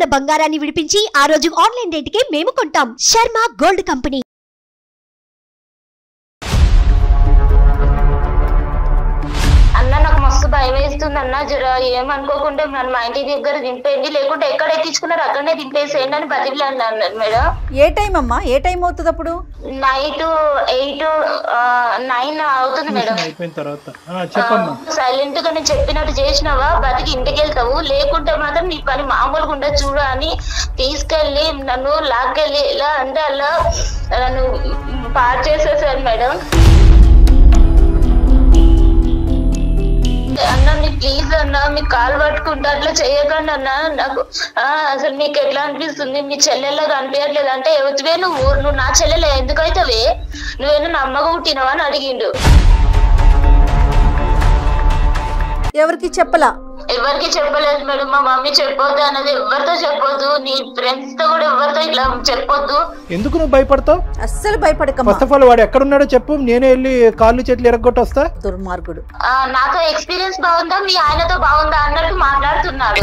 ఉన్న బంగారాన్ని విడిపించి ఆ రోజు ఆన్లైన్ రేటుకే మేము కొంటాం. Sharma gold company. మస్తు భయం వేస్తుంది అన్న. జర ఏమనుకోకుండా నన్ను మా ఇంటి దగ్గర దింపేయండి, లేకుంటే ఎక్కడ ఎక్కించుకున్నారు అక్కడనే దింపేసేయండి అని బతికిలాండి అన్నారు మేడం. ఏ టైం అమ్మా? ఏ టైం అవుతుంది అప్పుడు? నైట్ 8, 9 అవుతుంది మేడం. సైలెంట్ గా నేను చెప్పినట్టు చేసినావా బతికి ఇంటికి వెళ్తావు, లేకుంటే మాత్రం నీ పని మామూలుగా ఉండదు చూడ అని తీసుకెళ్లి నన్ను లాక్కెళ్ళి ఎలా అంటే అలా నన్ను పాడు చేసేసారు మేడం. అన్న మీకు ప్లీజ్ అన్న, మీకు కాలు పట్టుకుంటా అట్లా చెయ్యకండి అన్న. నాకు అసలు మీకు ఎట్లా అనిపిస్తుంది? మీ చెల్లెల్లాగా అనిపించట్లేదు అంటే ఎవరివే నువ్వు నా చెల్లెలే ఎందుకైతవే, నువ్వేనా నా అమ్మగా పుట్టినవా అని అడిగిండు. ఎవరికి చెప్పలా? ఎవరికి చెప్పలేదు మేడం. మా మమ్మీ చెప్పొద్దు అన్నది, ఎవరితో చెప్పొద్దు, నీ ఫ్రెండ్స్ తో కూడా ఎవరితో ఇట్లా చెప్పొద్దు. ఎందుకు నువ్వు భయపడతావు? అస్సలు భయపడక. ఫస్ట్ ఆఫ్ ఆల్ వాడు ఎక్కడున్నాడో చెప్పు, నేనే వెళ్ళి కాళ్ళు చేతులు ఎరగొట్టి వస్తా. దుర్మార్గుడు. నాకు ఎక్స్పీరియన్స్ బాగుందా మీ ఆయనతో బాగుందా అన్నట్టు మాట్లాడుతున్నాడు.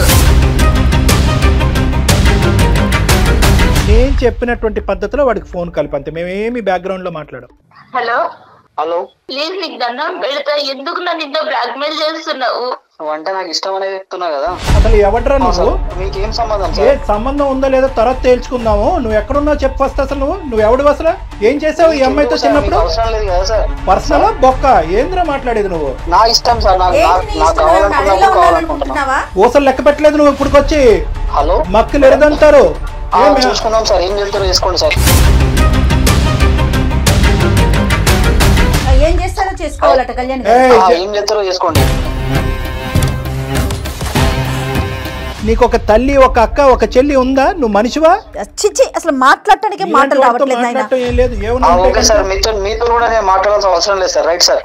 నేను చెప్పినటువంటి పద్ధతిలో వాడికి ఫోన్ కలిపి అంతే, మేమేమి బ్యాక్గ్రౌండ్ లో మాట్లాడాం. హలో హలో, ప్లీజ్ నీకు దండం పెడతా, ఎందుకు నన్ను ఇంత బ్లాక్ మెయిల్ చేస్తున్నావు? అంటే నాకు ఇష్టం అనేది చెప్తున్నా కదా. అసలు ఎవడ్రా నువ్వు? మీకేం సంబంధం? ఏ సంబంధం ఉందో లేదో తర్వాత తేల్చుకుందాము. నువ్వు ఎక్కడున్నావు చెప్పు ఫస్ట్. అసలు నువ్వు ఎవడు? అసలు ఏం చేసావు ఈ అమ్మాయితో చిన్నప్పుడు? అవసరం లేదు కదా సార్. పర్సనల్ బొక్క ఏంద్రా మాట్లాడేది నువ్వు? నా ఇష్టం సార్, నాకు కావాలనుకుంటున్నా. ఊసలు లెక్క పెట్టలేదు నువ్వు ఇప్పుడుకొచ్చి. హలో, మక్కులు ఎరదంటారు. చూసుకున్నాం సార్, ఏం చేస్తారో చేసుకోండి సార్. ఏం చేస్తారో చేసుకోవాలట కళ్యాణ్. ఏం చేస్తారో చేసుకోండి. నీకు ఒక తల్లి, ఒక అక్క, ఒక చెల్లి ఉందా? నువ్వు మనిషివా? చిచ్చి, అసలు మాట్లాడటానికి మాటలు రావట్లేదు. ఓకే సార్, మీతో కూడా నేను మాట్లాడాల్సిన అవసరం లేదు సార్. Right sir.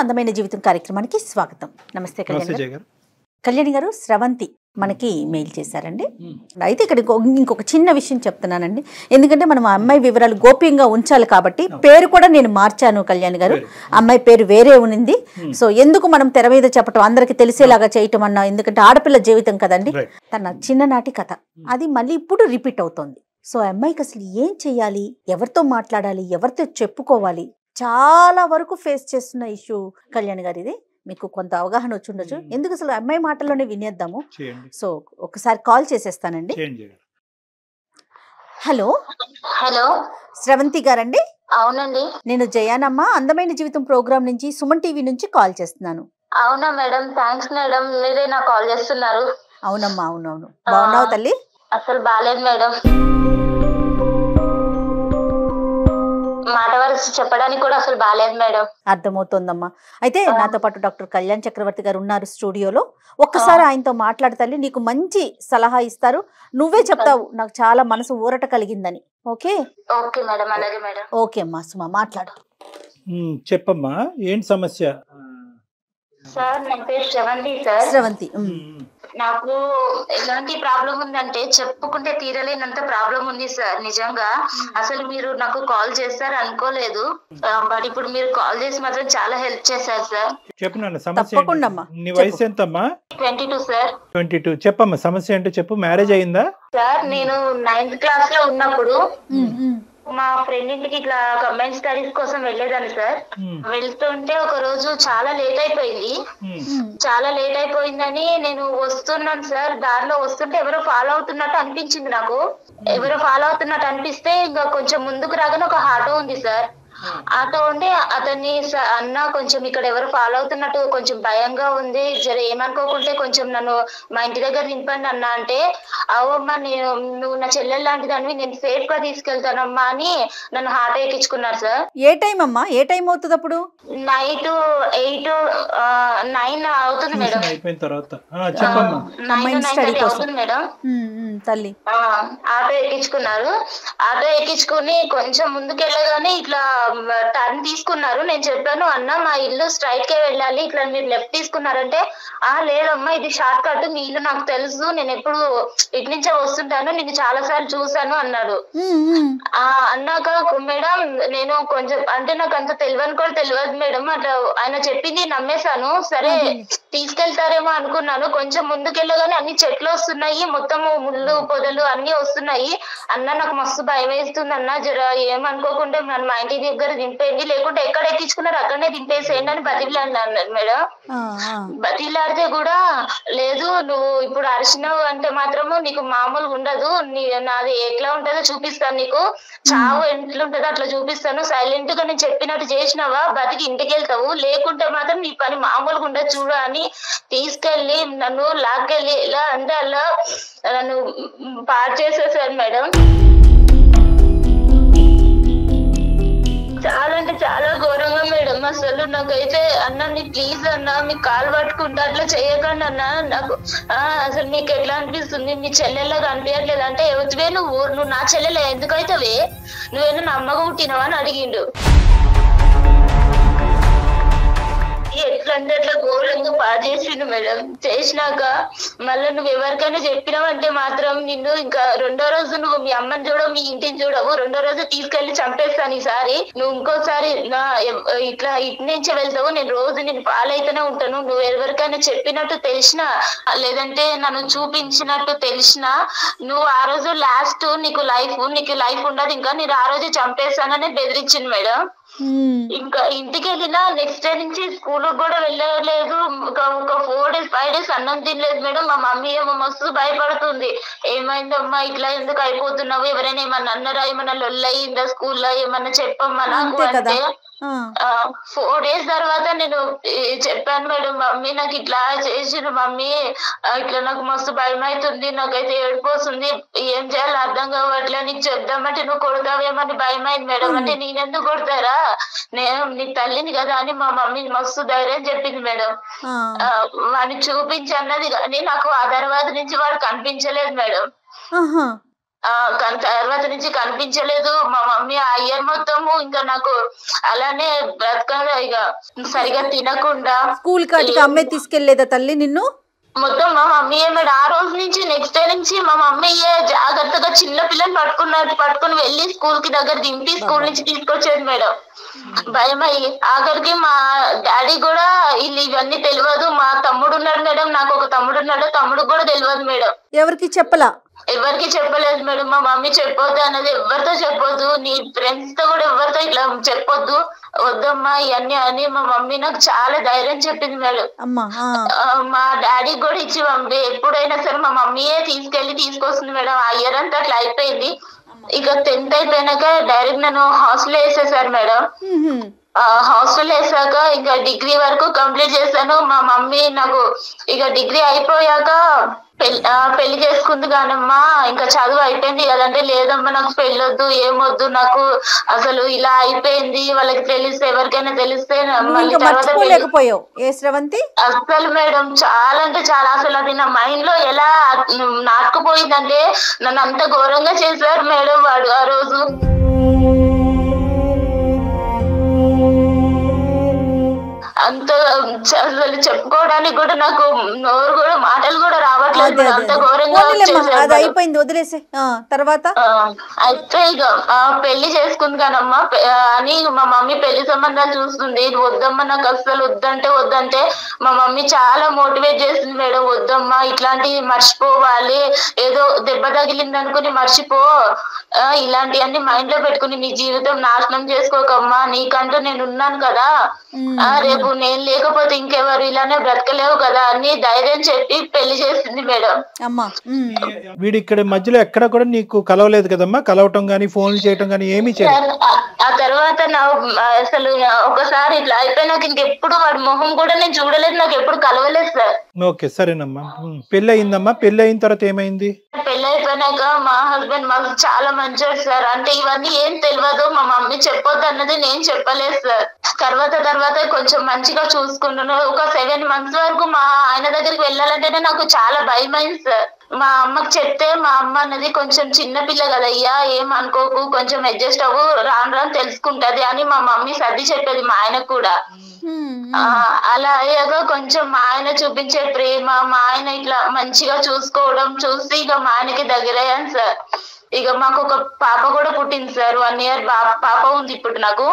అందమైన జీవితం కార్యక్రమానికి స్వాగతం. నమస్తే కళ్యాణి గారు. స్రవంతి మనకి మెయిల్ చేశారండి. అయితే ఇక్కడ ఇంకొక చిన్న విషయం చెప్తున్నానండి, ఎందుకంటే మనం ఆ అమ్మాయి వివరాలు గోప్యంగా ఉంచాలి కాబట్టి పేరు కూడా నేను మార్చాను కళ్యాణ్ గారు. అమ్మాయి పేరు వేరే ఉంది. సో ఎందుకు మనం తెర మీద చెప్పటం, అందరికి తెలిసేలాగా చేయటం అన్నా, ఎందుకంటే ఆడపిల్ల జీవితం కదండి. తన చిన్ననాటి కథ అది మళ్ళీ ఇప్పుడు రిపీట్ అవుతోంది. సో అమ్మాయికి అసలు ఏం చెయ్యాలి, ఎవరితో మాట్లాడాలి, ఎవరితో చెప్పుకోవాలి, చాలా వరకు ఫేస్ చేస్తున్న ఇష్యూ కళ్యాణ్ గారు. ఇది మీకు కొంత అవగాహన వచ్చి ఉండొచ్చు. ఎందుకు అసలు అమ్మాయి మాటల్లోనే వినేద్దాము. సో ఒకసారి కాల్ చేసేస్తానండి. హలో. హలో, స్రవంతి గారండి? అవునండి. నేను జయానమ్మ, అందమైన జీవితం ప్రోగ్రామ్ నుంచి, సుమన్ టీవీ నుంచి కాల్ చేస్తున్నాను. అవునా మేడం, థ్యాంక్స్ మేడం, మీరే నాకు కాల్ చేస్తున్నారు. అవునమ్మా, అవునవును. బాగున్నావు తల్లి? అసలు బాలేదు మేడం, మాట వరుస చెప్పడానికి కూడా అసలు బాలేదు మేడం. అర్థమవుతోందమ్మా. అయితే నాతో పాటు డాక్టర్ కళ్యాణ్ చక్రవర్తి గారు ఉన్నారు స్టూడియోలో. ఒక్కసారి ఆయనతో మాట్లాడతాలి, నీకు మంచి సలహా ఇస్తారు. నువ్వే చెప్తావు నాకు చాలా మనసు ఊరట కలిగిందని. ఓకే? ఓకే మేడం, అలాగే మేడం. ఓకే అమ్మా, సుమా మాట్లాడు. చెప్పమ్మా, ఏంటి సమస్య? సార్ నా పేరు శ్రవంతి సార్. శ్రవంతి, నాకు ఎలాంటి ప్రాబ్లం ఉందంటే చెప్పుకుంటే తీరలేనంత ప్రాబ్లం ఉంది సార్. నిజంగా అసలు మీరు నాకు కాల్ చేస్తారు అనుకోలేదు, బట్ ఇప్పుడు మీరు కాల్ చేసి మాత్రం చాలా హెల్ప్ చేశారు సార్. చెప్పు సమస్య. నీ వయసు ఎంతమ్మా? 22 సార్. 22. చెప్పమ్మా సమస్య ఏంటో చెప్పు. మ్యారేజ్ అయిందా? సార్ నేను 9th క్లాస్ లో ఉన్నప్పుడు మా ఫ్రెండ్ ఇంటికి ఇట్లా కంబైన్ స్టడీస్ కోసం వెళ్ళేదాన్ని సార్. వెళ్తుంటే ఒక రోజు చాలా లేట్ అయిపోయింది. చాలా లేట్ అయిపోయిందని నేను వస్తున్నాను సార్. దారిలో వస్తుంటే ఎవరో ఫాలో అవుతున్నట్టు అనిపించింది నాకు. ఎవరో ఫాలో అవుతున్నట్టు అనిపిస్తే ఇంకా కొంచెం ముందుకు రాగానే ఒక ఆటో ఉంది సార్. ఆటో ఉండి అతన్ని అన్న కొంచెం ఇక్కడ ఎవరు ఫాలో అవుతున్నట్టు కొంచెం భయంగా ఉంది, జర ఏమనుకోకుంటే కొంచెం నన్ను మా ఇంటి దగ్గర దింపండి అన్న అంటే, అవమ్మా నువ్వు నా చెల్లెలు లాంటి దానివి, నేను సేఫ్ గా తీసుకెళ్తానమ్మా అని నన్ను ఆటో ఎక్కించుకున్నారు సార్. ఏ టైం అమ్మా? ఏ టైం అవుతుంది అప్పుడు? నైట్ 8, 9 అవుతుంది మేడం. 9 అవుతుంది మేడం. తల్లి ఆటో ఎక్కించుకున్నారు. ఆటో ఎక్కించుకుని కొంచెం ముందుకు వెళ్ళగానే ఇట్లా టర్న్ తీసుకున్నారు. నేను చెప్పాను, అన్న మా ఇల్లు స్ట్రైట్ కే వెళ్ళాలి, ఇట్లా మీరు లెఫ్ట్ తీసుకున్నారంటే లేదమ్మా ఇది షార్ట్ కట్, మీ ఇల్లు నాకు తెలుసు, నేను ఎప్పుడు ఇటు నుంచే వస్తుంటాను, నేను చాలా సార్లు చూసాను అన్నాడు. అన్నాక మేడం నేను కొంచెం అంటే నాకు అంత తెలియని కూడా తెలియదు మేడం, అట్లా ఆయన చెప్పింది నమ్మేశాను. సరే తీసుకెళ్తారేమో అనుకున్నాను. కొంచెం ముందుకెళ్ళగానే అన్ని చెట్లు వస్తున్నాయి, మొత్తము ముళ్ళు పొదలు అన్ని వస్తున్నాయి. అన్న నాకు మస్తు భయం వేస్తుంది అన్న, జర ఏమనుకోకుండా మా ఇంటి దగ్గర దింపేయండి, లేకుంటే ఎక్కడ ఎక్కించుకున్నారు అక్కడనే దింపేసేయండి అని బతిలాడినా అన్నారు మేడం. బతిలాడితే కూడా లేదు, నువ్వు ఇప్పుడు అరిచినావు అంటే మాత్రము నీకు మామూలుగా ఉండదు, నాది ఎట్లా ఉంటుందో చూపిస్తాను, నీకు చావు ఎట్లుంటుందో అట్లా చూపిస్తాను, సైలెంట్ గా నేను చెప్పినట్టు చేసినావా బతికి ఇంటికి వెళ్తావు, లేకుంటే మాత్రం నీ పని మామూలుగా ఉండదు చూడ అని తీసుకెళ్లి నన్ను లాక్కెళ్ళి ఎలా అంటే అలా నన్ను పాడు చేసేసారు మేడం. చాలా అంటే చాలా ఘోరంగా మేడం. అసలు నాకైతే అన్న నీ ప్లీజ్ అన్న మీకు కాలు పట్టుకుంటా అట్లా చేయకండి అన్న, నాకు అసలు నీకు ఎట్లా అనిపిస్తుంది, నీ చెల్లెల్లాగా అనిపించట్లేదు అంటే ఎవరివే నువ్వు నా చెల్లెలే ఎందుకైతేవే, నువ్వేనా నా అమ్మగా పుట్టినవా అని అడిగిండు. ఎట్లంటే అట్లా ఘోరంగా పాడు చేసిండు మేడం. చేసినాక మళ్ళీ నువ్వు ఎవరికైనా చెప్పినావంటే మాత్రం నిన్ను ఇంకా రెండో రోజు నువ్వు మీ అమ్మని చూడవు, మీ ఇంటిని చూడవు, రెండో రోజు తీసుకెళ్లి చంపేస్తాను, ఈసారి నువ్వు ఇంకోసారి ఇట్లా ఇటు నుంచే వెళ్తావు, నేను రోజు నేను పాలైతేనే ఉంటాను, నువ్వు ఎవరికైనా చెప్పినట్టు తెలిసినా లేదంటే నన్ను చూపించినట్టు తెలిసినా నువ్వు ఆ రోజు లాస్ట్ నీకు లైఫ్ ఉండదు, ఇంకా నేను ఆ రోజు చంపేస్తానని బెదిరించింది మేడం. ఇంకా ఇంటికి వెళ్ళినా నెక్స్ట్ డే నుంచి స్కూల్ కూడా వెళ్ళలేదు, ఒక 4 days 5 days అన్నం తినలేదు మేడం. మా మమ్మీ ఏమో మస్తు భయపడుతుంది, ఏమైందమ్మా ఇట్లా ఎందుకు అయిపోతున్నావు, ఎవరైనా ఏమన్నా అన్నారా, ఏమన్నా లొల్లయిందా స్కూల్లో, ఏమన్నా చెప్పమ్మా నాకు అంటే 4 days తర్వాత నేను చెప్పాను మేడం, మమ్మీ నాకు ఇట్లా చేసిన మమ్మీ, ఇట్లా నాకు మస్తు భయం అవుతుంది, నాకైతే ఏడిపోతుంది, ఏం చేయాలో అర్థం కావట్లే, నీకు చెప్దామంటే నువ్వు కొడతావేమని భయం అయింది మేడం. అంటే నేనెందుకు కొడతారా, నేను నీ తల్లిని కదా అని మా మమ్మీ మస్తు ధైర్యం చెప్పింది మేడం. వాడిని చూపించి అన్నది కానీ నాకు ఆ తర్వాత నుంచి వాడు కనిపించలేదు మేడం. తర్వాత నుంచి కనిపించలేదు. మా మమ్మీ ఆ ఇయర్ మొత్తము ఇంకా నాకు అలానే బ్రతకాలి, ఇక సరిగా తినకుండా. స్కూల్ కాటికి అమ్మే తీసుకెళ్లేదా తల్లి నిన్ను? మొత్తం మా మమ్మీ మేడం ఆ రోజు నుంచి నెక్స్ట్ డే నుంచి మా మమ్మీ జాగ్రత్తగా చిన్న పిల్లలు పట్టుకుని వెళ్ళి స్కూల్ కి దగ్గర దింపి స్కూల్ నుంచి తీసుకొచ్చేది మేడం. భయం అయ్యి ఆఖరికి మా డాడీ కూడా ఇవన్నీ తెలియదు. మా తమ్ముడు ఉన్నాడు మేడం, నాకు ఒక తమ్ముడు ఉన్నాడు, తమ్ముడు కూడా తెలియదు మేడం. ఎవరికి చెప్పలా? ఎవరికి చెప్పలేదు మేడం. మా మమ్మీ చెప్పొద్దు అన్నది, ఎవరితో చెప్పొద్దు, నీ ఫ్రెండ్స్ తో కూడా ఎవరితో ఇట్లా చెప్పొద్దు, వద్దమ్మా ఇవన్నీ అని మా మమ్మీ నాకు చాలా ధైర్యం చెప్పింది మేడం. మా డాడీ కూడా ఇచ్చి పంపి ఎప్పుడైనా సరే మా మమ్మీయే తీసుకొస్తుంది మేడం. ఆ ఇయర్ అంతా అట్లా అయిపోయింది. ఇక 10th అయిపోయినాక డైరెక్ట్ నన్ను హాస్టల్ వేసేసారు మేడం. హాస్టల్ వేసాక ఇంకా డిగ్రీ వరకు కంప్లీట్ చేశాను. మా మమ్మీ నాకు ఇక డిగ్రీ అయిపోయాక పెళ్లి చేసుకుంది కానమ్మా, ఇంకా చదువు అయిపోయింది కదంటే, లేదమ్మా నాకు పెళ్ళొద్దు ఏమొద్దు, నాకు అసలు ఇలా అయిపోయింది, వాళ్ళకి తెలిస్తే ఎవరికైనా తెలిస్తే మళ్ళీ తర్వాత అసలు మేడం చాలా అంటే చాలా అసలు అది నా మైండ్ లో ఎలా నాటుకుపోయిందంటే నన్ను అంత ఘోరంగా చేశారు మేడం వాడు ఆ రోజు. అంత అసలు చెప్పుకోవడానికి కూడా నాకు నోరు కూడా మాటలు కూడా రావట్లేదు, అంత ఘోరంగా వదిలేసే. తర్వాత అయితే ఇక పెళ్లి చేసుకుంది కానమ్మా అని మా మమ్మీ పెళ్లి సంబంధాలు చూస్తుంది. వద్దమ్మా నాకు అసలు వద్దంటే మా మమ్మీ చాలా మోటివేట్ చేసింది మేడం. వద్దమ్మా ఇట్లాంటివి మర్చిపోవాలి, ఏదో దెబ్బ తగిలింది అనుకుని మర్చిపో, ఇలాంటివన్నీ మైండ్ లో పెట్టుకుని నీ జీవితం నాశనం చేసుకోకమ్మా, నీకంటూ నేను ఉన్నాను కదా, రేపు నేను లేకపోతే ఇంకెవరు ఇలానే బ్రతకలేవు కదా అని ధైర్యం చెప్పి పెళ్లి చేసింది మేడం. వీడి ఇక్కడ మధ్యలో ఎక్కడ కూడా నీకు కలవలేదు కదమ్మా? కలవటం గానీ ఫోన్లు చేయటం గానీ ఏమీ చేయలేదు? ఆ తర్వాత అసలు ఒకసారి ఇట్లా అయిపోయినాక ఇంకెప్పుడు వాడి మొహం కూడా నేను చూడలేదు, నాకు ఎప్పుడు కలవలేదు సార్. ఓకే సరేనమ్మా. పెళ్లి అయిందమ్మా, పెళ్లి అయిన తర్వాత ఏమైంది? పెళ్లి అయిపోయినాక మా హస్బెండ్ మాకు చాలా మంచివాడు సార్. అంటే ఇవన్నీ ఏం తెలియదు, మా మమ్మీ చెప్పొద్దు అన్నది నేను చెప్పలేదు సార్. తర్వాత కొంచెం మంచిగా చూసుకున్నాను. ఒక 7 months వరకు మా ఆయన దగ్గరికి వెళ్ళాలంటేనే నాకు చాలా భయం అయింది సార్. మా అమ్మకి చెప్తే మా అమ్మ అన్నది కొంచెం చిన్న పిల్ల కదయ్యా, ఏం అనుకోకు, కొంచెం అడ్జస్ట్ అవ్వు, రాను రాను తెలుసుకుంటది అని మా మమ్మీ సర్ది చెప్పేది మా ఆయనకు కూడా. అలా అయ్యాక కొంచెం మా ఆయన చూపించే ప్రేమ, మా ఆయన ఇట్లా మంచిగా చూసుకోవడం చూసి ఇక మా ఆయనకి దగ్గరయ్యాను సార్. ఇక మాకు ఒక పాప కూడా పుట్టింది సార్. 1 year పాప ఉంది ఇప్పుడు నాకు.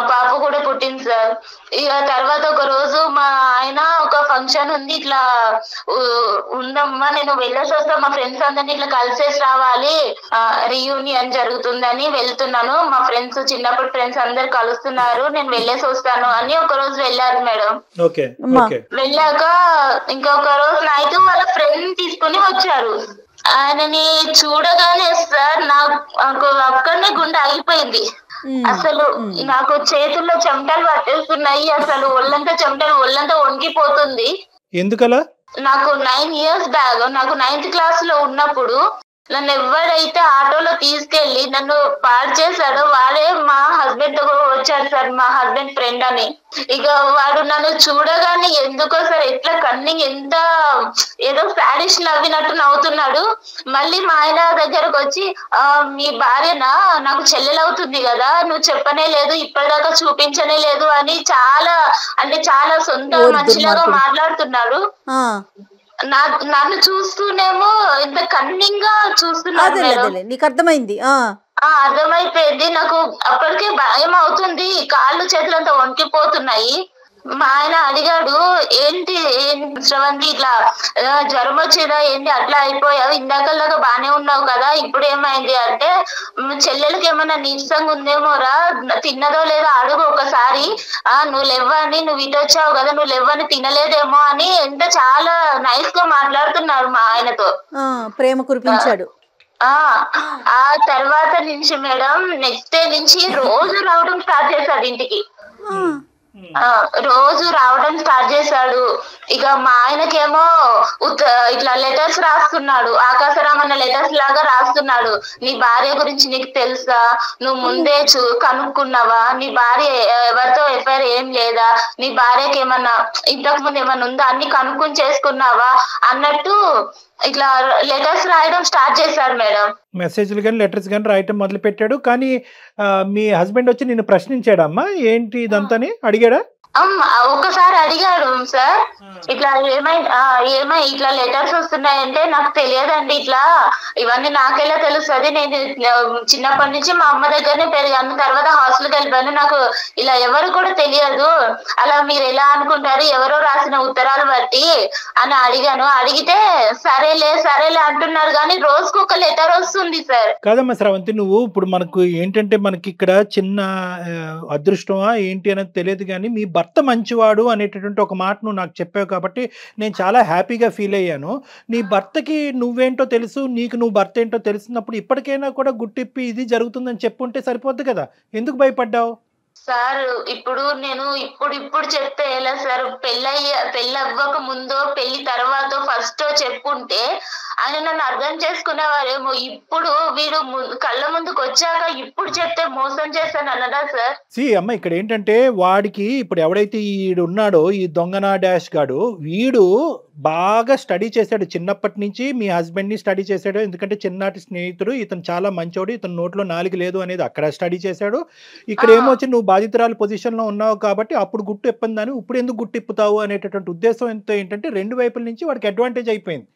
పాప కూడా పుట్టింది సార్. ఇక తర్వాత ఒక రోజు మా ఆయన ఒక ఫంక్షన్ ఉంది, ఇట్లా ఉందమ్మా నేను వెళ్ళేసి వస్తా, మా ఫ్రెండ్స్ అందరినీ ఇట్లా కలిసేసి రావాలి, రీయూనియన్ జరుగుతుందని వెళ్తున్నాను, మా ఫ్రెండ్స్ చిన్నప్పుడు ఫ్రెండ్స్ అందరు కలుస్తున్నారు, నేను వెళ్ళేసి వస్తాను అని ఒక రోజు వెళ్ళారు మేడం. వెళ్ళాక ఇంకొక రోజు నైట్ వాళ్ళ ఫ్రెండ్ తీసుకుని వచ్చారు. ఆయనని చూడగానే సార్ నాకు అక్కడనే గుండె ఆగిపోయింది. అసలు నాకు చేతుల్లో చెమటలు పట్టేస్తున్నాయి, అసలు ఒళ్ళంతా వణికిపోతుంది. ఎందుకలా? నాకు 9 years బ్యాక్, నాకు 9th class లో ఉన్నప్పుడు నన్ను ఎవరైతే ఆటోలో తీసుకెళ్లి నన్ను పాడు చేశాడో వాడే మా హస్బెండ్ తో వచ్చాడు సార్, మా హస్బెండ్ ఫ్రెండ్ అని. ఇక వాడు నన్ను చూడగానే ఎందుకో సార్ ఎట్లా కన్నింగ్, ఎంత ఏదో సాడిష్ నవ్వినట్టు నవ్వుతున్నాడు. మళ్ళీ మా ఆయన దగ్గరకు వచ్చి, మీ భార్యనా, నాకు చెల్లెలవుతుంది కదా, నువ్వు చెప్పనే లేదు, ఇప్పటిదాకా చూపించనే లేదు అని చాలా సొంత మనిషిలాగా మాట్లాడుతున్నాడు. నన్ను చూస్తూనేమో ఇంత కన్నింగ్ గా చూస్తున్నాడు. నీకు అర్థమైంది? అర్థమైపోయింది. నాకు అప్పటికే భయం అవుతుంది, కాళ్ళు చేతులు అంతా వణికిపోతున్నాయి. మా ఆయన అడిగాడు, ఏంటి శ్రవంతి ఇట్లా జ్వరం వచ్చిందా ఏంటి, అట్లా అయిపోయావు, ఇందాకలాగా బానే ఉన్నావు కదా, ఇప్పుడు ఏమైంది అంటే, చెల్లెలకి ఏమన్నా నీరసంగా ఉందేమోరా, తిన్నదో లేదో అడుగు ఒకసారి, నువ్వు లేవ్వని, నువ్వు ఇటు వచ్చావు కదా, నువ్వు లేవ్వని తినలేదేమో అని ఎంత చాలా నైస్ గా మాట్లాడుతున్నాడు మా ఆయనతో, ప్రేమ కురిపించాడు. ఆ తర్వాత నుంచి మేడం నెక్స్ట్ డే నుంచి రోజు రావడం స్టార్ట్ చేశాడు ఇంటికి. రోజు రావడం స్టార్ట్ చేశాడు. ఇక మా ఆయనకేమో ఇట్లా లెటర్స్ రాస్తున్నాడు, ఆకాశరామన్న లెటర్స్ లాగా రాస్తున్నాడు. నీ భార్య గురించి నీకు తెలుసా, నువ్వు ముందే కనుక్కున్నావా, నీ భార్య ఎవరితో ఎఫ్ఐఆర్ ఏం లేదా, నీ భార్యకి ఏమన్నా ఇంతకు ముందు ఏమన్నా ఉందా, అన్ని కనుక్కుని చేసుకున్నావా అన్నట్టు ఇట్లా లెటర్స్ రాయడం స్టార్ట్ చేశాడు మేడం. మెసేజ్లు కానీ లెటర్స్ కానీ రాయటం మొదలు పెట్టాడు. కానీ మీ హస్బెండ్ వచ్చి నిన్ను ప్రశ్నించాడమ్మా, ఏంటి ఇదంతా అడిగాడా? ఒకసారి అడిగాడు సార్, ఇట్లా ఏమై ఇట్లా లెటర్స్ వస్తున్నాయంటే, నాకు తెలియదండి, ఇట్లా ఇవన్నీ నాకెలా తెలుస్తుంది, నేను చిన్నప్పటి నుంచి మా అమ్మ దగ్గరనే పెరిగాను, తర్వాత హాస్టల్కి వెళ్ళిపోయాను, నాకు ఇలా ఎవరు కూడా తెలియదు, అలా మీరు ఎలా అనుకుంటారు, ఎవరో రాసిన ఉత్తరాలు బట్టి అని అడిగాను. అడిగితే సరేలే అంటున్నారు, కానీ రోజుకు ఒక లెటర్ వస్తుంది సార్. కాదమ్మా శ్రవంతి, నువ్వు ఇప్పుడు మనకు ఏంటంటే మనకి ఇక్కడ చిన్న అదృష్టమా ఏంటి అనేది తెలియదు, కానీ మీ భర్త మంచివాడు అనేటటువంటి ఒక మాట నువ్వు నాకు చెప్పావు కాబట్టి నేను చాలా హ్యాపీగా ఫీల్ అయ్యాను. నీ భర్తకి నువ్వేంటో తెలుసు, నీకు నువ్వు భర్త ఏంటో తెలిసినప్పుడు ఇప్పటికైనా కూడా గుట్టిప్పి ఇది జరుగుతుందని చెప్పుంటే సరిపోద్ది కదా, ఎందుకు భయపడ్డావు? సార్ ఇప్పుడు నేను ఇప్పుడు చెప్తే ఎలా సార్, పెళ్ళి అవ్వక ముందో పెళ్లి తర్వాత ఫస్ట్ చెప్పుంటే ఆయన నన్ను అర్థం చేసుకునేవారేమో. ఇప్పుడు వీడు కళ్ళ ముందుకు వచ్చాక ఇప్పుడు చెప్తే మోసం చేస్తాను అన్నదా సార్? అమ్మ ఇక్కడ ఏంటంటే వాడికి ఇప్పుడు ఎవడైతే ఈడు ఉన్నాడో ఈ దొంగనా డాష్ గాడు, వీడు బాగా స్టడీ చేశాడు చిన్నప్పటి నుంచి, మీ హస్బెండ్ని స్టడీ చేశాడు, ఎందుకంటే చిన్ననాటి స్నేహితుడు, ఇతను చాలా మంచోడు, ఇతను నోట్లో నాలుగు లేదు అనేది అక్కడ స్టడీ చేశాడు. ఇక్కడ ఏమొచ్చి నువ్వు బాధితురాలు పొజిషన్లో ఉన్నావు కాబట్టి అప్పుడు గుట్టు ఇప్పందని ఇప్పుడు ఎందుకు గుట్టు ఇప్పుతావు అనేటటువంటి ఉద్దేశం ఏంటంటే రెండు వైపుల నుంచి వాడికి అడ్వాంటేజ్ అయిపోయింది.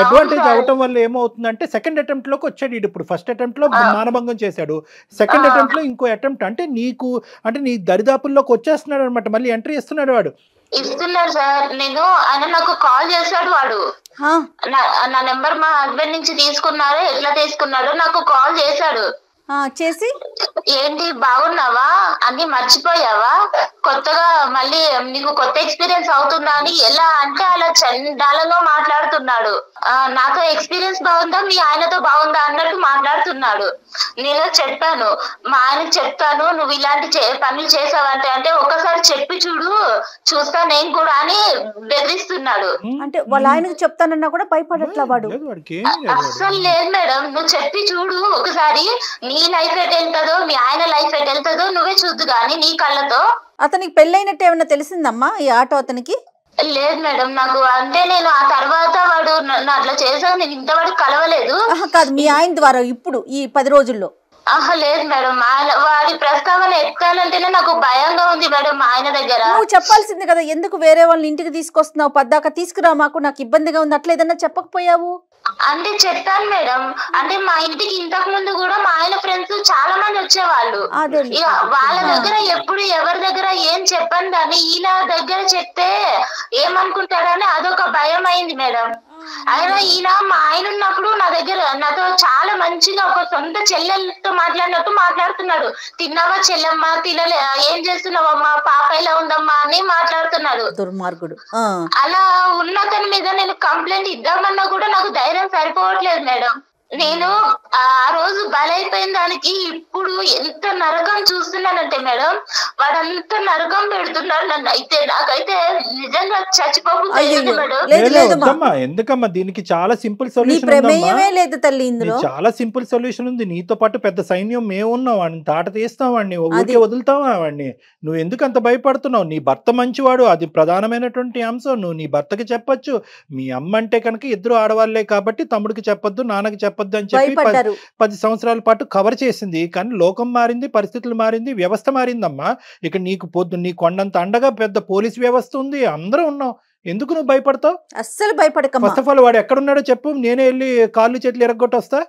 అడ్వాంటేజ్ అవటం వల్ల ఏమవుతుందంటే సెకండ్ అటెంప్ట్ లోకి వచ్చాడు. ఇప్పుడు ఫస్ట్ అటెంప్ట్ లో మానభంగం చేశాడు, సెకండ్ అటెంప్ట్ లో ఇంకో అటెంప్ట్ అంటే నీ దరిదాపుల్లోకి వచ్చేస్తున్నాడు అనమాట, మళ్ళీ ఎంట్రీ ఇస్తున్నాడు వాడు. ఇస్తున్నారు సార్. ఆయన నాకు కాల్ చేశాడు, వాడు నా నెంబర్ మా హస్బెండ్ నుంచి తీసుకున్నారో ఎట్లా తీసుకున్నాడో నాకు కాల్ చేశాడు. చేసి ఏంటి బాగున్నావా, అన్ని మర్చిపోయావా, కొత్తగా మళ్ళీ నీకు కొత్త ఎక్స్పీరియన్స్ అవుతుందా అని, ఎలా అంటే అలా చండాలంగా మాట్లాడుతున్నాడు. నాతో ఎక్స్పీరియన్స్ బాగుందా, మీ ఆయనతో బాగుందా అన్నట్టు మాట్లాడుతున్నాడు. నేను చెప్పాను, మా ఆయనకు చెప్తాను నువ్వు ఇలాంటి పనులు చేసావంటే, అంటే ఒకసారి చెప్పి చూస్తా నేను కూడా అని బెదిరిస్తున్నాడు. అంటే వాళ్ళ ఆయనకు చెప్తానన్నా కూడా భయపడట్లా వాడు? అస్సలు లేదు మేడం, నువ్వు చెప్పి చూడు ఒకసారి, నీ లైఫ్ ఎట్ వెళ్తుందో మీ ఆయన లైఫ్ ఎట్ వెళ్తుందో నువ్వే చూద్దు గాని నీ కళ్ళతో. అతనికి పెళ్ళైనట్టు ఏమన్నా తెలిసిందమ్మా ఈ ఆటో అతనికి? లేదు మేడం, నాకు అంటే నేను ఆ తర్వాత వాడు నన్ను అట్లా చేశాను, నేను ఇంతవరకు కలవలేదు. కాదు, మీ ఆయన ద్వారా ఇప్పుడు ఈ 10 రోజుల్లో? లేదు మేడం, వాడి ప్రస్తావన ఎత్తాలంటేనే నాకు భయంగా ఉంది మేడం. మా ఆయన దగ్గర నువ్వు చెప్పాల్సింది కదా, ఎందుకు వేరే వాళ్ళని ఇంటికి తీసుకొస్తున్నావు, పద్దాక తీసుకురా, మాకు నాకు ఇబ్బందిగా ఉంది, అట్లా ఏదన్నా చెప్పకపోయావు? అంటే చెప్పాను మేడం, అంటే మా ఇంటికి ఇంతకు ముందు కూడా మా ఆయన ఫ్రెండ్స్ చాలా మంది వచ్చేవాళ్ళు. ఇక వాళ్ళ దగ్గర ఎప్పుడు ఎవరి దగ్గర ఏం చెప్పను దాన్ని ఈయన దగ్గర చెప్తే ఏమనుకుంటాడని అదొక భయం అయింది మేడం. అయినా ఈయన మా ఆయన ఉన్నప్పుడు నా దగ్గర నాతో చాలా మంచిగా ఒక సొంత చెల్లెలతో మాట్లాడినట్టు మాట్లాడుతున్నాడు. తిన్నావా చెల్లెమ్మ, తినలే, ఏం చేస్తున్నావమ్మా, పాప ఎలా ఉందమ్మా అని మాట్లాడుతున్నాడు. దుర్మార్గుడు. అలా ఉన్న తన మీద నేను కంప్లైంట్ ఇద్దామన్నా కూడా నాకు ధైర్యం సరిపోవట్లేదు మేడం. నేను ఆ రోజు బలైపోయిన దానికి ఇప్పుడు ఎంత నరకం చూస్తున్నానంటే మేడం, వాడంత నరకం పెడుతున్నాడు నన్ను. అయితే నాకైతే నిజంగా చచ్చిపోతుంది మేడం. ఎందుకమ్మా, దీనికి చాలా సింపుల్ సొల్యూషన్, చాలా సింపుల్ సొల్యూషన్ ఉంది. నీతో పాటు పెద్ద సైన్యం మేము ఉన్నాం, వాడిని తాట తీస్తాం, వాడిని ఊరికే వదులుతావా వాడిని? నువ్వు ఎందుకు అంత భయపడుతున్నావు? నీ భర్త మంచివాడు, అది ప్రధానమైనటువంటి అంశం. నువ్వు నీ భర్తకి చెప్పొచ్చు. మీ అమ్మ అంటే కనుక ఇద్దరు ఆడవాళ్లే కాబట్టి తమ్ముడికి చెప్పొద్దు, నాన్నకి చెప్పొద్దు అని చెప్పి 10 సంవత్సరాల పాటు కవర్ చేసింది. కానీ లోకం మారింది, పరిస్థితులు మారింది, వ్యవస్థ మారిందమ్మా. ఇక నీకు నీ కొండంత అండగా పెద్ద పోలీస్ వ్యవస్థ ఉంది, అందరూ ఉన్నాం. ఎందుకు నువ్వు భయపడతావు? అస్సలు భయపడక. ఫస్ట్ ఆఫ్ ఆల్ వాడు ఎక్కడున్నాడో చెప్పు, నేనే వెళ్ళి కాళ్ళు చేతులు ఎరగొట్టి వస్తా.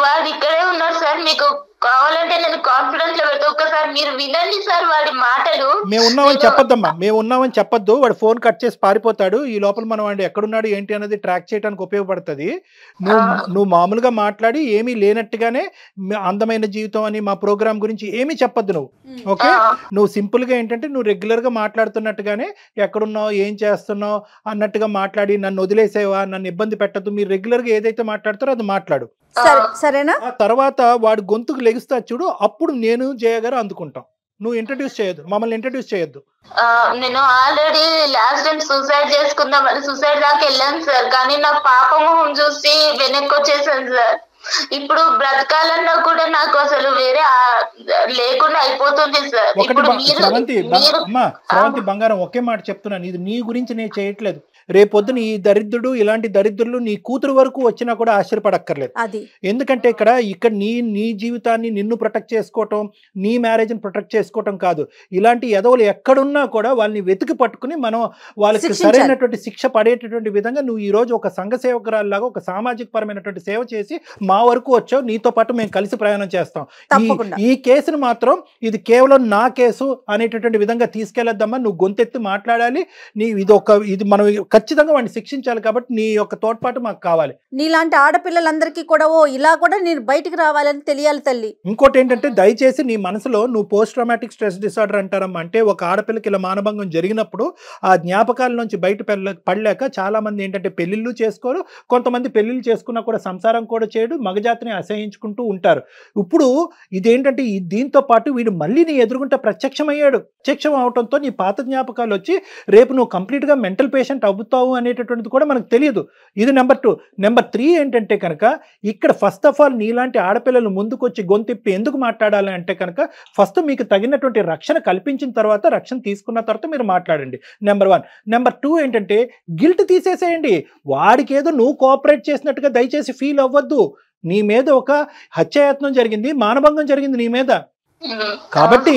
వాడు ఇక్కడే ఉన్నాడు సార్, మీకు కావాలంటే నేను కాన్ఫిడెన్స్ లో పెడతా, ఒక్కసారి మీరు వినండి సార్ వాడి మాటలు. మేము ఉన్నామని చెప్పొద్దమ్మా, మేము ఉన్నామని చెప్పొద్దు. వాడు ఫోన్ కట్ చేసి పారిపోతాడు. ఈ లోపల మనం వాడు ఎక్కడున్నాడు ఏంటి అనేది ట్రాక్ చేయడానికి ఉపయోగపడుతుంది. నువ్వు మామూలుగా మాట్లాడి ఏమీ లేనట్టుగానే అందమైన జీవితం అని మా ప్రోగ్రామ్ గురించి ఏమీ చెప్పొద్దు నువ్వు. ఓకే, నువ్వు సింపుల్ గా ఏంటంటే నువ్వు రెగ్యులర్ గా మాట్లాడుతున్నట్టుగానే ఎక్కడున్నావు, ఏం చేస్తున్నావు అన్నట్టుగా మాట్లాడి నన్ను వదిలేసేవా, నన్ను ఇబ్బంది పెట్టద్దు, మీరు రెగ్యులర్ గా ఏదైతే మాట్లాడతారో అది మాట్లాడు. సరేనా? తర్వాత వాడు గొంతుకు లెగుస్తా చూడు, అప్పుడు నేను జయ గారు అందుకుంటాం. నువ్వు ఇంట్రడ్యూస్ చేయొద్దు, మమ్మల్ని ఇంట్రడ్యూస్ చేయొద్దు. నేను ఆల్రెడీ లాస్ట్ టైం సూసైడ్ చేసుకుందామని సూసైడ్ దాకా వెళ్ళాను సార్, కానీ నా పాపం చూసి వెనక్కి వచ్చేసాను సార్. ఇప్పుడు బ్రతకాలన్నా కూడా నాకు అసలు వేరే లేకుండా అయిపోతుంది సార్. శ్రవంతి బంగారం, ఒకే మాట చెప్తున్నాను, ఇది నీ గురించి నేను చేయట్లేదు. రేపొద్దున ఈ దరిద్రుడు, ఇలాంటి దరిద్రులు నీ కూతురు వరకు వచ్చినా కూడా ఆశ్చర్యపడక్కర్లేదు. ఎందుకంటే ఇక్కడ నీ జీవితాన్ని నిన్ను ప్రొటెక్ట్ చేసుకోవటం, నీ మ్యారేజ్ని ప్రొటెక్ట్ చేసుకోవటం కాదు. ఇలాంటి ఎదవలు ఎక్కడున్నా కూడా వాళ్ళని వెతికి పట్టుకుని మనం వాళ్ళకి సరైనటువంటి శిక్ష పడేటటువంటి విధంగా నువ్వు ఈ రోజు ఒక సంఘ సేవకురాల్లాగా ఒక సామాజిక పరమైనటువంటి సేవ చేసి మా వరకు వచ్చావు. నీతో పాటు మేము కలిసి ప్రయాణం చేస్తాం. ఈ కేసును మాత్రం ఇది కేవలం నా కేసు అనేటటువంటి విధంగా తీసుకెళ్లొద్దమ్మా. నువ్వు గొంతెత్తి మాట్లాడాలి. ఇది మనం ఖచ్చితంగా వాడిని శిక్షించాలి. కాబట్టి నీ యొక్క తోడ్పాటు మాకు కావాలి. నీలాంటి ఆడపిల్లలందరికీ కూడా ఇలా కూడా నేను బయటికి రావాలని తెలియాలి తల్లి. ఇంకోటి ఏంటంటే దయచేసి నీ మనసులో నువ్వు పోస్ట్ ట్రామాటిక్ స్ట్రెస్ డిసార్డర్ అంటారమ్మా. అంటే ఒక ఆడపిల్లకి ఇలా మానభంగం జరిగినప్పుడు ఆ జ్ఞాపకాల నుంచి బయట పడలేక చాలా మంది ఏంటంటే పెళ్లిళ్ళు చేసుకోరు, కొంతమంది పెళ్లిళ్ళు చేసుకున్నా కూడా సంసారం కూడా చేయడు, మగజాతిని అసహించుకుంటూ ఉంటారు. ఇప్పుడు ఇదేంటంటే దీంతో పాటు వీడు మళ్ళీ నీ ఎదురుగుంటే ప్రత్యక్షమయ్యాడు. ప్రత్యక్షం అవడంతో నీ పాత జ్ఞాపకాలు వచ్చి రేపు నువ్వు కంప్లీట్ గా మెంటల్ పేషెంట్ అవుతావు అనేటటువంటిది కూడా మనకు తెలియదు. ఇది నెంబర్ 2. నెంబర్ 3 ఏంటంటే కనుక ఇక్కడ ఫస్ట్ ఆఫ్ ఆల్ నీలాంటి ఆడపిల్లలు ముందుకొచ్చి గొంతిప్పి ఎందుకు మాట్లాడాలి అంటే కనుక ఫస్ట్ మీకు తగినటువంటి రక్షణ కల్పించిన తర్వాత, రక్షణ తీసుకున్న తర్వాత మీరు మాట్లాడండి. నెంబర్ 1. నెంబర్ 2 ఏంటంటే గిల్ట్ తీసేసేయండి. వాడికి ఏదో నువ్వు కోఆపరేట్ చేసినట్టుగా దయచేసి ఫీల్ అవ్వద్దు. నీ మీద ఒక హత్యాయత్నం జరిగింది, మానభంగం జరిగింది నీ మీద. కాబట్టి